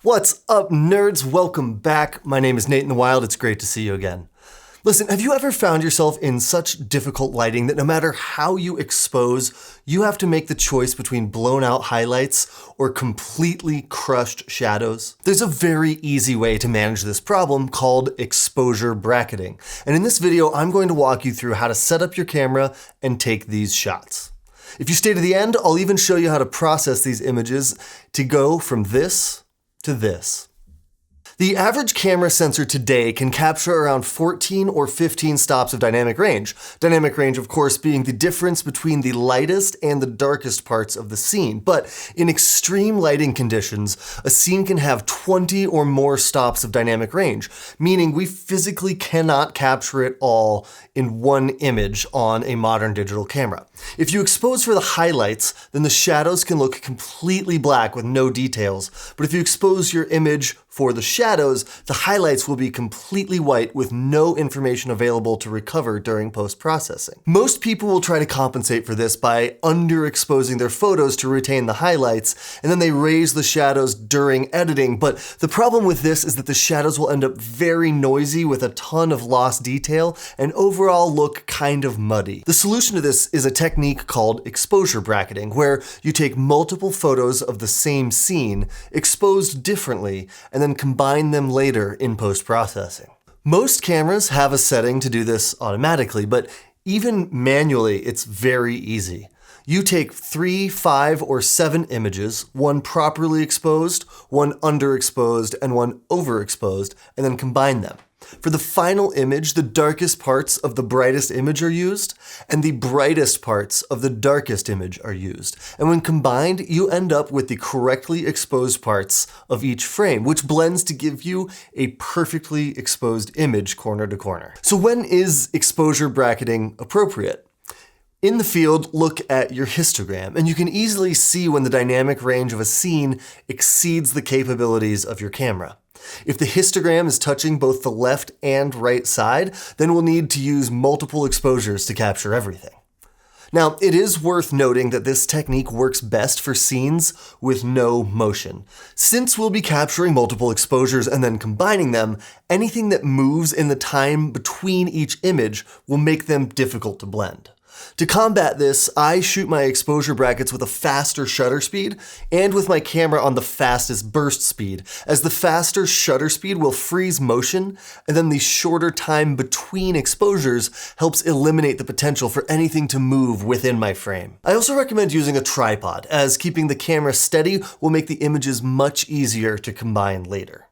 What's up, nerds? Welcome back. My name is Nate in the Wild. It's great to see you again. Listen, have you ever found yourself in such difficult lighting that no matter how you expose, you have to make the choice between blown out highlights or completely crushed shadows? There's a very easy way to manage this problem called exposure bracketing. And in this video, I'm going to walk you through how to set up your camera and take these shots. If you stay to the end, I'll even show you how to process these images to go from this to this. The average camera sensor today can capture around 14 or 15 stops of dynamic range. Dynamic range, of course, being the difference between the lightest and the darkest parts of the scene. But in extreme lighting conditions, a scene can have 20 or more stops of dynamic range, meaning we physically cannot capture it all in one image on a modern digital camera. If you expose for the highlights, then the shadows can look completely black with no details. But if you expose your image for the shadows, the highlights will be completely white with no information available to recover during post-processing. Most people will try to compensate for this by underexposing their photos to retain the highlights, and then they raise the shadows during editing, but the problem with this is that the shadows will end up very noisy with a ton of lost detail and overall look kind of muddy. The solution to this is a technique called exposure bracketing, where you take multiple photos of the same scene, exposed differently, and then combine them later in post-processing. Most cameras have a setting to do this automatically, but even manually, it's very easy. You take 3, 5, or 7 images, one properly exposed, one underexposed, and one overexposed, and then combine them. For the final image, the darkest parts of the brightest image are used, and the brightest parts of the darkest image are used. And when combined, you end up with the correctly exposed parts of each frame, which blends to give you a perfectly exposed image corner to corner. So when is exposure bracketing appropriate? In the field, look at your histogram, and you can easily see when the dynamic range of a scene exceeds the capabilities of your camera. If the histogram is touching both the left and right side, then we'll need to use multiple exposures to capture everything. Now, it is worth noting that this technique works best for scenes with no motion. Since we'll be capturing multiple exposures and then combining them, anything that moves in the time between each image will make them difficult to blend. To combat this, I shoot my exposure brackets with a faster shutter speed and with my camera on the fastest burst speed, as the faster shutter speed will freeze motion, and then the shorter time between exposures helps eliminate the potential for anything to move within my frame. I also recommend using a tripod, as keeping the camera steady will make the images much easier to combine later.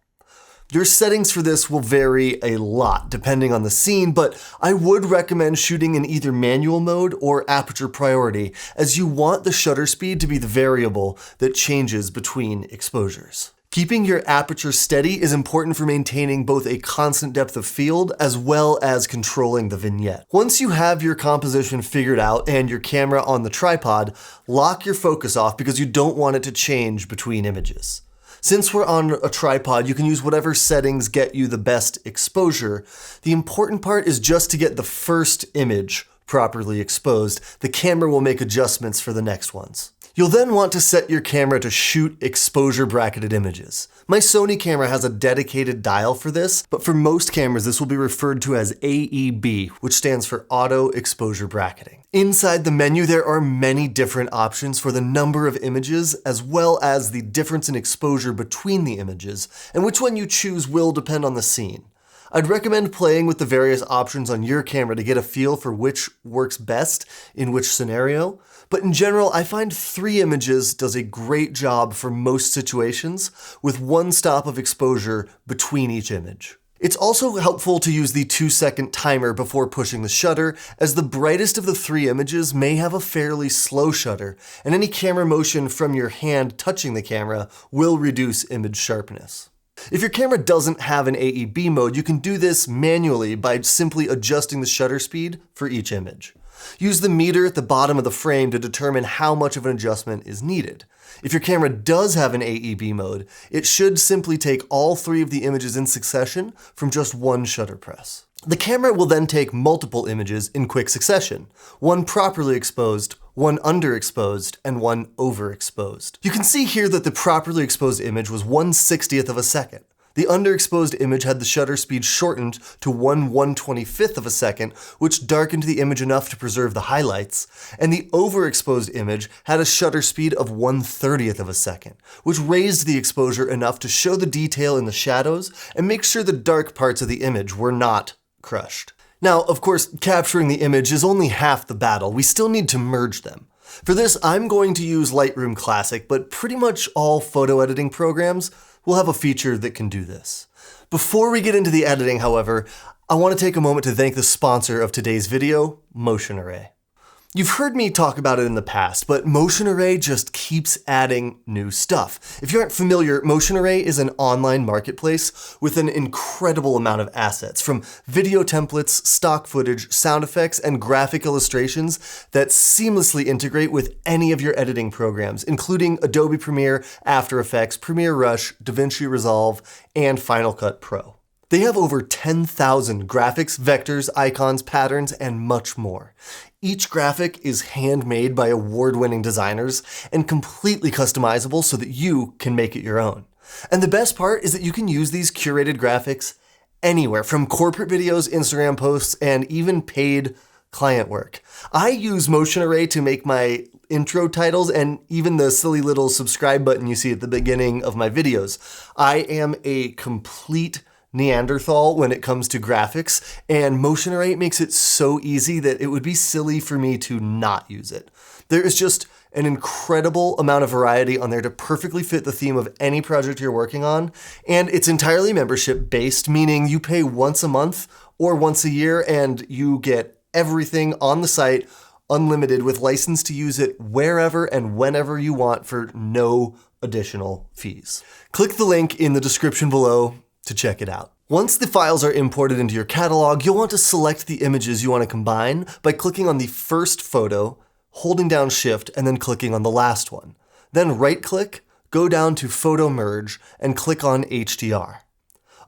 Your settings for this will vary a lot depending on the scene, but I would recommend shooting in either manual mode or aperture priority, as you want the shutter speed to be the variable that changes between exposures. Keeping your aperture steady is important for maintaining both a constant depth of field as well as controlling the vignette. Once you have your composition figured out and your camera on the tripod, lock your focus off because you don't want it to change between images. Since we're on a tripod, you can use whatever settings get you the best exposure. The important part is just to get the first image properly exposed. The camera will make adjustments for the next ones. You'll then want to set your camera to shoot exposure bracketed images. My Sony camera has a dedicated dial for this, but for most cameras this will be referred to as AEB, which stands for Auto Exposure Bracketing. Inside the menu there are many different options for the number of images as well as the difference in exposure between the images, and which one you choose will depend on the scene. I'd recommend playing with the various options on your camera to get a feel for which works best in which scenario, but in general, I find 3 images does a great job for most situations, with 1 stop of exposure between each image. It's also helpful to use the 2-second timer before pushing the shutter, as the brightest of the 3 images may have a fairly slow shutter, and any camera motion from your hand touching the camera will reduce image sharpness. If your camera doesn't have an AEB mode, you can do this manually by simply adjusting the shutter speed for each image. Use the meter at the bottom of the frame to determine how much of an adjustment is needed. If your camera does have an AEB mode, it should simply take all 3 of the images in succession from just one shutter press. The camera will then take multiple images in quick succession, one properly exposed, one underexposed, and one overexposed. You can see here that the properly exposed image was 1/60th of a second. The underexposed image had the shutter speed shortened to 1/125th of a second, which darkened the image enough to preserve the highlights, and the overexposed image had a shutter speed of 1/30th of a second, which raised the exposure enough to show the detail in the shadows and make sure the dark parts of the image were not crushed. Now, of course, capturing the image is only half the battle. We still need to merge them. For this, I'm going to use Lightroom Classic, but pretty much all photo editing programs will have a feature that can do this. Before we get into the editing, however, I want to take a moment to thank the sponsor of today's video, Motion Array. You've heard me talk about it in the past, but Motion Array just keeps adding new stuff. If you aren't familiar, Motion Array is an online marketplace with an incredible amount of assets, from video templates, stock footage, sound effects, and graphic illustrations that seamlessly integrate with any of your editing programs, including Adobe Premiere, After Effects, Premiere Rush, DaVinci Resolve, and Final Cut Pro. They have over 10,000 graphics, vectors, icons, patterns, and much more. Each graphic is handmade by award-winning designers and completely customizable so that you can make it your own. And the best part is that you can use these curated graphics anywhere, from corporate videos, Instagram posts, and even paid client work. I use Motion Array to make my intro titles and even the silly little subscribe button you see at the beginning of my videos. I am a complete Neanderthal when it comes to graphics, and Motion Array makes it so easy that it would be silly for me to not use it. There is just an incredible amount of variety on there to perfectly fit the theme of any project you're working on, and it's entirely membership based, meaning you pay once a month or once a year and you get everything on the site unlimited with license to use it wherever and whenever you want for no additional fees. Click the link in the description below to check it out. Once the files are imported into your catalog, you'll want to select the images you want to combine by clicking on the first photo, holding down Shift, and then clicking on the last one. Then right-click, go down to Photo Merge, and click on HDR.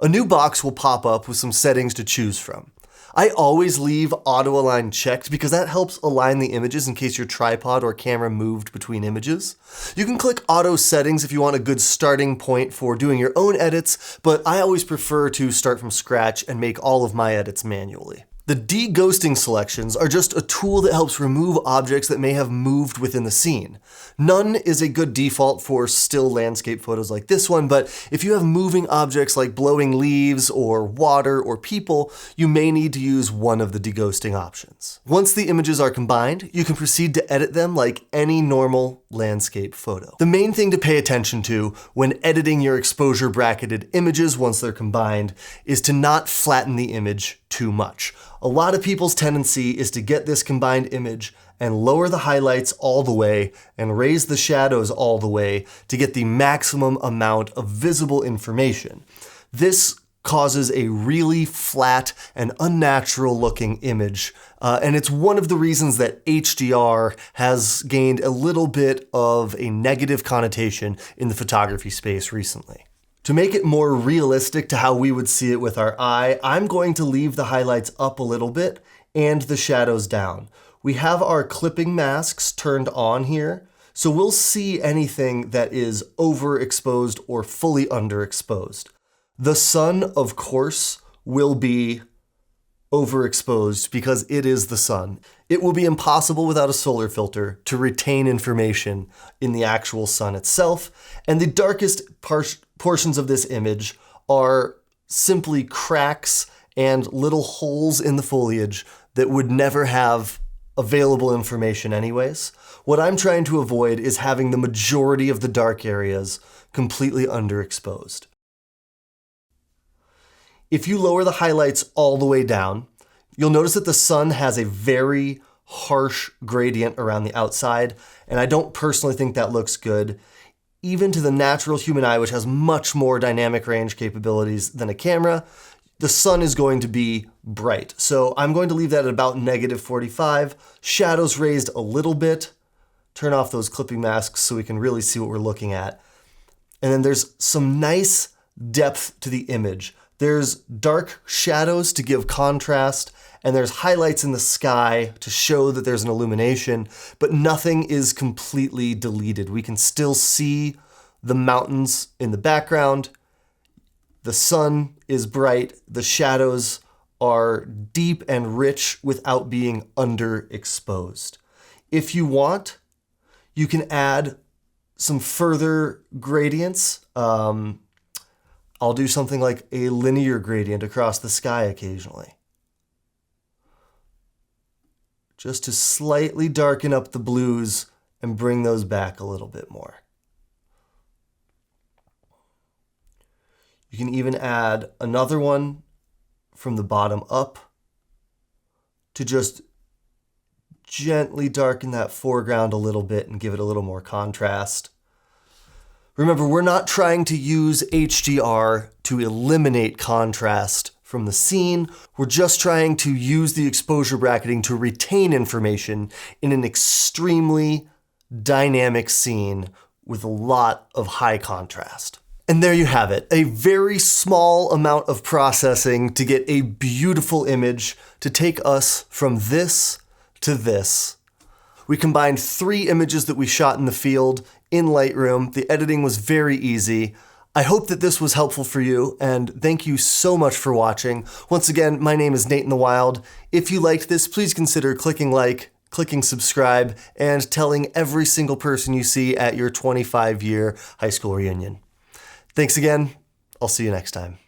A new box will pop up with some settings to choose from. I always leave auto align checked because that helps align the images in case your tripod or camera moved between images. You can click auto settings if you want a good starting point for doing your own edits, but I always prefer to start from scratch and make all of my edits manually. The de-ghosting selections are just a tool that helps remove objects that may have moved within the scene. None is a good default for still landscape photos like this one, but if you have moving objects like blowing leaves or water or people, you may need to use one of the de-ghosting options. Once the images are combined, you can proceed to edit them like any normal landscape photo. The main thing to pay attention to when editing your exposure bracketed images once they're combined is to not flatten the image too much. A lot of people's tendency is to get this combined image and lower the highlights all the way and raise the shadows all the way to get the maximum amount of visible information. This causes a really flat and unnatural looking image, and it's one of the reasons that HDR has gained a little bit of a negative connotation in the photography space recently. To make it more realistic to how we would see it with our eye, I'm going to leave the highlights up a little bit and the shadows down. We have our clipping masks turned on here, so we'll see anything that is overexposed or fully underexposed. The sun, of course, will be overexposed because it is the sun. It will be impossible without a solar filter to retain information in the actual sun itself, and the darkest portions of this image are simply cracks and little holes in the foliage that would never have available information anyways. What I'm trying to avoid is having the majority of the dark areas completely underexposed. If you lower the highlights all the way down, you'll notice that the sun has a very harsh gradient around the outside, and I don't personally think that looks good. Even to the natural human eye, which has much more dynamic range capabilities than a camera, the sun is going to be bright. So I'm going to leave that at about -45, shadows raised a little bit, turn off those clipping masks so we can really see what we're looking at. And then there's some nice depth to the image. There's dark shadows to give contrast, and there's highlights in the sky to show that there's an illumination, but nothing is completely deleted. We can still see the mountains in the background. The sun is bright. The shadows are deep and rich without being underexposed. If you want, you can add some further gradients. I'll do something like a linear gradient across the sky occasionally, just to slightly darken up the blues and bring those back a little bit more. You can even add another one from the bottom up to just gently darken that foreground a little bit and give it a little more contrast. Remember, we're not trying to use HDR to eliminate contrast from the scene. We're just trying to use the exposure bracketing to retain information in an extremely dynamic scene with a lot of high contrast. And there you have it, a very small amount of processing to get a beautiful image to take us from this to this. We combined 3 images that we shot in the field in Lightroom. The editing was very easy. I hope that this was helpful for you, and thank you so much for watching. Once again, my name is Nate in the Wild. If you liked this, please consider clicking like, clicking subscribe, and telling every single person you see at your 25-year high school reunion. Thanks again. I'll see you next time.